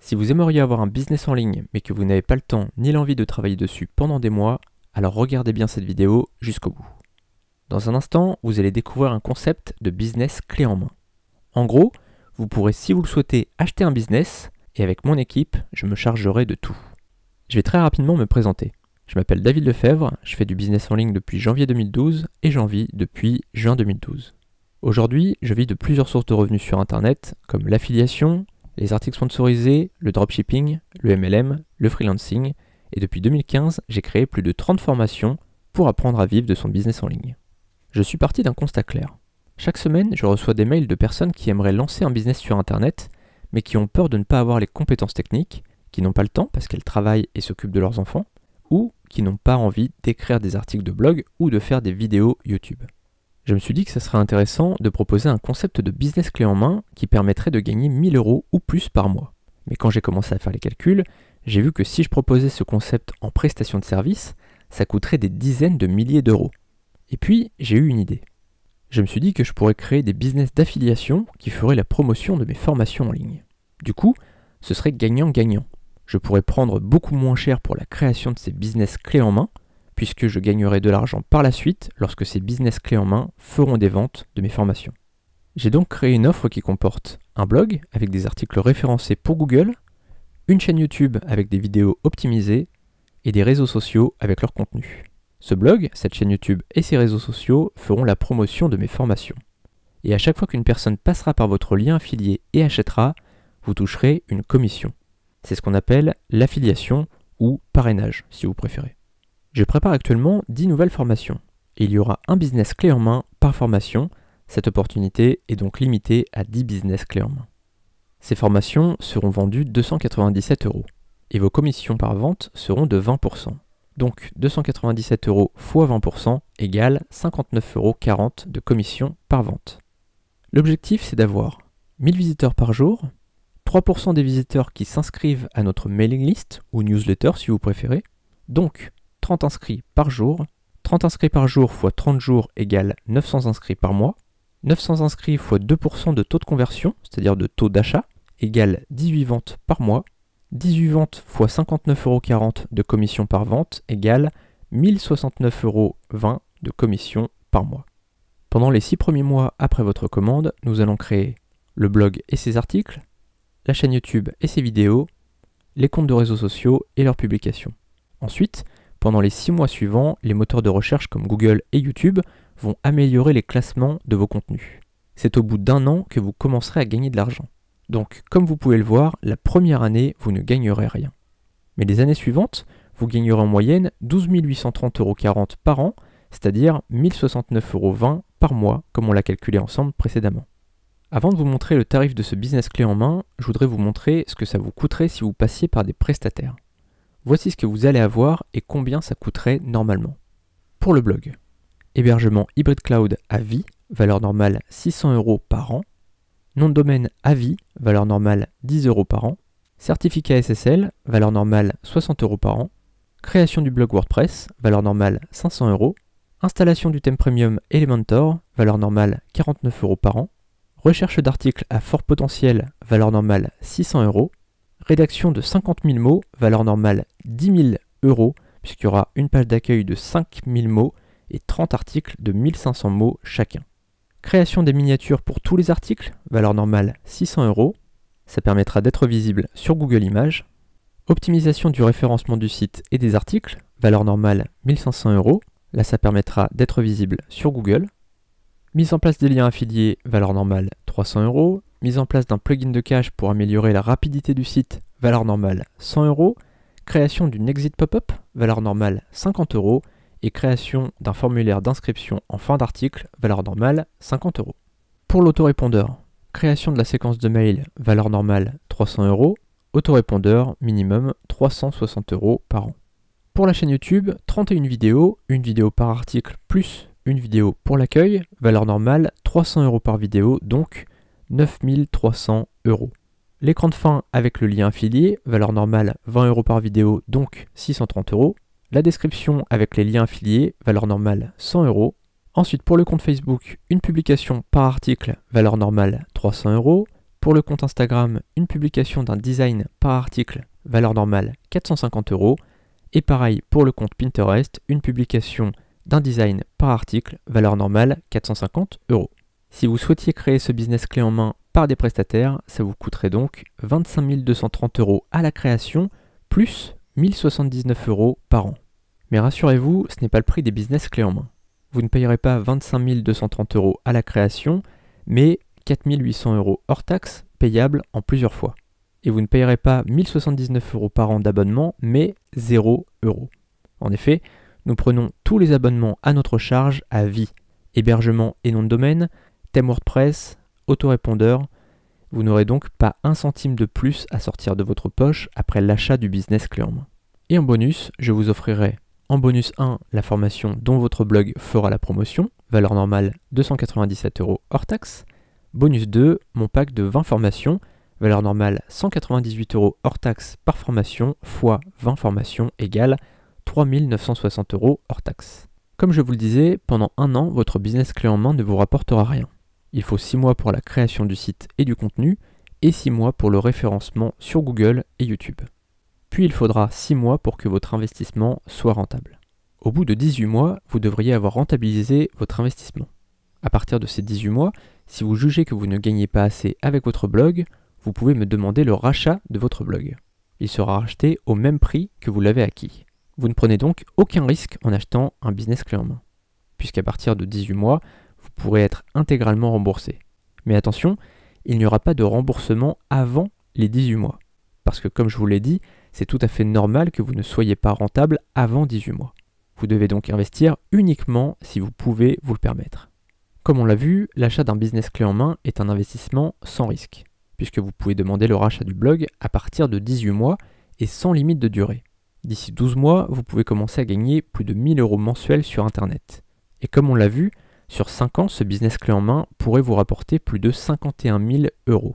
Si vous aimeriez avoir un business en ligne mais que vous n'avez pas le temps ni l'envie de travailler dessus pendant des mois, alors regardez bien cette vidéo jusqu'au bout. Dans un instant, vous allez découvrir un concept de business clé en main. En gros, vous pourrez, si vous le souhaitez, acheter un business et avec mon équipe, je me chargerai de tout. Je vais très rapidement me présenter. Je m'appelle David Lefebvre, je fais du business en ligne depuis janvier 2012 et j'en vis depuis juin 2012. Aujourd'hui, je vis de plusieurs sources de revenus sur Internet, comme l'affiliation, les articles sponsorisés, le dropshipping, le MLM, le freelancing, et depuis 2015, j'ai créé plus de 30 formations pour apprendre à vivre de son business en ligne. Je suis parti d'un constat clair. Chaque semaine, je reçois des mails de personnes qui aimeraient lancer un business sur Internet, mais qui ont peur de ne pas avoir les compétences techniques, qui n'ont pas le temps parce qu'elles travaillent et s'occupent de leurs enfants, ou qui n'ont pas envie d'écrire des articles de blog ou de faire des vidéos YouTube. Je me suis dit que ça serait intéressant de proposer un concept de business clé en main qui permettrait de gagner 1000 € ou plus par mois. Mais quand j'ai commencé à faire les calculs, j'ai vu que si je proposais ce concept en prestation de service, ça coûterait des dizaines de milliers d'euros. Et puis, j'ai eu une idée. Je me suis dit que je pourrais créer des business d'affiliation qui feraient la promotion de mes formations en ligne. Du coup, ce serait gagnant-gagnant. Je pourrais prendre beaucoup moins cher pour la création de ces business clés en main, puisque je gagnerai de l'argent par la suite lorsque ces business clés en main feront des ventes de mes formations. J'ai donc créé une offre qui comporte un blog avec des articles référencés pour Google, une chaîne YouTube avec des vidéos optimisées et des réseaux sociaux avec leur contenu. Ce blog, cette chaîne YouTube et ces réseaux sociaux feront la promotion de mes formations. Et à chaque fois qu'une personne passera par votre lien affilié et achètera, vous toucherez une commission. C'est ce qu'on appelle l'affiliation ou parrainage, si vous préférez. Je prépare actuellement 10 nouvelles formations et il y aura un business clé en main par formation. Cette opportunité est donc limitée à 10 business clés en main. Ces formations seront vendues 297 € et vos commissions par vente seront de 20%. Donc 297 € fois 20% égale 59,40 € de commission par vente. L'objectif, c'est d'avoir 1000 visiteurs par jour, 3% des visiteurs qui s'inscrivent à notre mailing list ou newsletter si vous préférez, donc 30 inscrits par jour. 30 inscrits par jour fois 30 jours égale 900 inscrits par mois. 900 inscrits fois 2% de taux de conversion, c'est-à-dire de taux d'achat, égale 18 ventes par mois. 18 ventes fois 59,40 € de commission par vente égale 1069,20 € de commission par mois. Pendant les 6 premiers mois après votre commande, nous allons créer le blog et ses articles, la chaîne YouTube et ses vidéos, les comptes de réseaux sociaux et leurs publications. Ensuite, pendant les 6 mois suivants, les moteurs de recherche comme Google et YouTube vont améliorer les classements de vos contenus. C'est au bout d'un an que vous commencerez à gagner de l'argent. Donc, comme vous pouvez le voir, la première année, vous ne gagnerez rien. Mais les années suivantes, vous gagnerez en moyenne 12 830,40 € par an, c'est-à-dire 1069,20 € par mois, comme on l'a calculé ensemble précédemment. Avant de vous montrer le tarif de ce business clé en main, je voudrais vous montrer ce que ça vous coûterait si vous passiez par des prestataires. Voici ce que vous allez avoir et combien ça coûterait normalement. Pour le blog, hébergement Hybrid Cloud à vie, valeur normale 600 € par an. Nom de domaine à vie, valeur normale 10 € par an. Certificat SSL, valeur normale 60 € par an. Création du blog WordPress, valeur normale 500 €. Installation du thème premium Elementor, valeur normale 49 € par an. Recherche d'articles à fort potentiel, valeur normale 600 €. Rédaction de 50 000 mots, valeur normale 10 000 €, puisqu'il y aura une page d'accueil de 5 000 mots et 30 articles de 1500 mots chacun. Création des miniatures pour tous les articles, valeur normale 600 €. Ça permettra d'être visible sur Google Images. Optimisation du référencement du site et des articles, valeur normale 1500 €. Là, ça permettra d'être visible sur Google. Mise en place des liens affiliés, valeur normale 300 €. Mise en place d'un plugin de cache pour améliorer la rapidité du site, valeur normale 100 €. Création d'une exit pop-up, valeur normale 50 €. Et création d'un formulaire d'inscription en fin d'article, valeur normale 50 €. Pour l'autorépondeur, création de la séquence de mail, valeur normale 300 €. Autorépondeur, minimum 360 € par an. Pour la chaîne YouTube, 31 vidéos, une vidéo par article plus une vidéo pour l'accueil, valeur normale 300 € par vidéo, donc 9 300 €. L'écran de fin avec le lien affilié, valeur normale 20 € par vidéo, donc 630 €. La description avec les liens affiliés, valeur normale 100 €. Ensuite, pour le compte Facebook, une publication par article, valeur normale 300 €. Pour le compte Instagram, une publication d'un design par article, valeur normale 450 €. Et pareil pour le compte Pinterest, une publication d'un design par article, valeur normale 450 €. Si vous souhaitiez créer ce business clé en main par des prestataires, ça vous coûterait donc 25 230 € à la création, plus 1079 € par an. Mais rassurez-vous, ce n'est pas le prix des business clés en main. Vous ne payerez pas 25 230 € à la création, mais 4 800 € hors taxes, payables en plusieurs fois. Et vous ne payerez pas 1079 € par an d'abonnement, mais 0 €. En effet, nous prenons tous les abonnements à notre charge à vie. Hébergement et nom de domaine, thème WordPress, autorépondeur. Vous n'aurez donc pas un centime de plus à sortir de votre poche après l'achat du business clé en main. Et en bonus, je vous offrirai en bonus 1 la formation dont votre blog fera la promotion, valeur normale 297 € hors taxe. Bonus 2, mon pack de 20 formations, valeur normale 198 € hors taxe par formation, fois 20 formations égale 3 960 € hors taxe. Comme je vous le disais, pendant un an, votre business clé en main ne vous rapportera rien. Il faut 6 mois pour la création du site et du contenu, et 6 mois pour le référencement sur Google et YouTube. Puis il faudra 6 mois pour que votre investissement soit rentable. Au bout de 18 mois, vous devriez avoir rentabilisé votre investissement. À partir de ces 18 mois, si vous jugez que vous ne gagnez pas assez avec votre blog, vous pouvez me demander le rachat de votre blog. Il sera racheté au même prix que vous l'avez acquis. Vous ne prenez donc aucun risque en achetant un business clé en main, puisqu'à partir de 18 mois, vous pourrez être intégralement remboursé. Mais attention, il n'y aura pas de remboursement avant les 18 mois, parce que comme je vous l'ai dit, c'est tout à fait normal que vous ne soyez pas rentable avant 18 mois. Vous devez donc investir uniquement si vous pouvez vous le permettre. Comme on l'a vu, l'achat d'un business clé en main est un investissement sans risque, puisque vous pouvez demander le rachat du blog à partir de 18 mois et sans limite de durée. D'ici 12 mois, vous pouvez commencer à gagner plus de 1000 € mensuels sur Internet. Et comme on l'a vu, sur 5 ans, ce business clé en main pourrait vous rapporter plus de 51 000 €.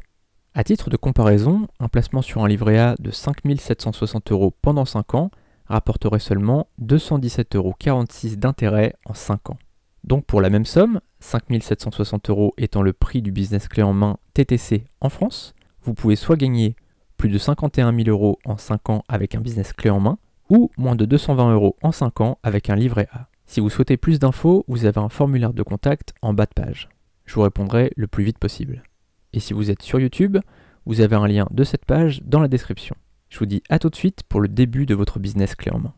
À titre de comparaison, un placement sur un livret A de 5 760 € pendant 5 ans rapporterait seulement 217,46 € d'intérêt en 5 ans. Donc pour la même somme, 5 760 € étant le prix du business clé en main TTC en France, vous pouvez soit gagner plus de 51 000 € en 5 ans avec un business clé en main, ou moins de 220 € en 5 ans avec un livret A. Si vous souhaitez plus d'infos, vous avez un formulaire de contact en bas de page. Je vous répondrai le plus vite possible. Et si vous êtes sur YouTube, vous avez un lien de cette page dans la description. Je vous dis à tout de suite pour le début de votre business clé en main.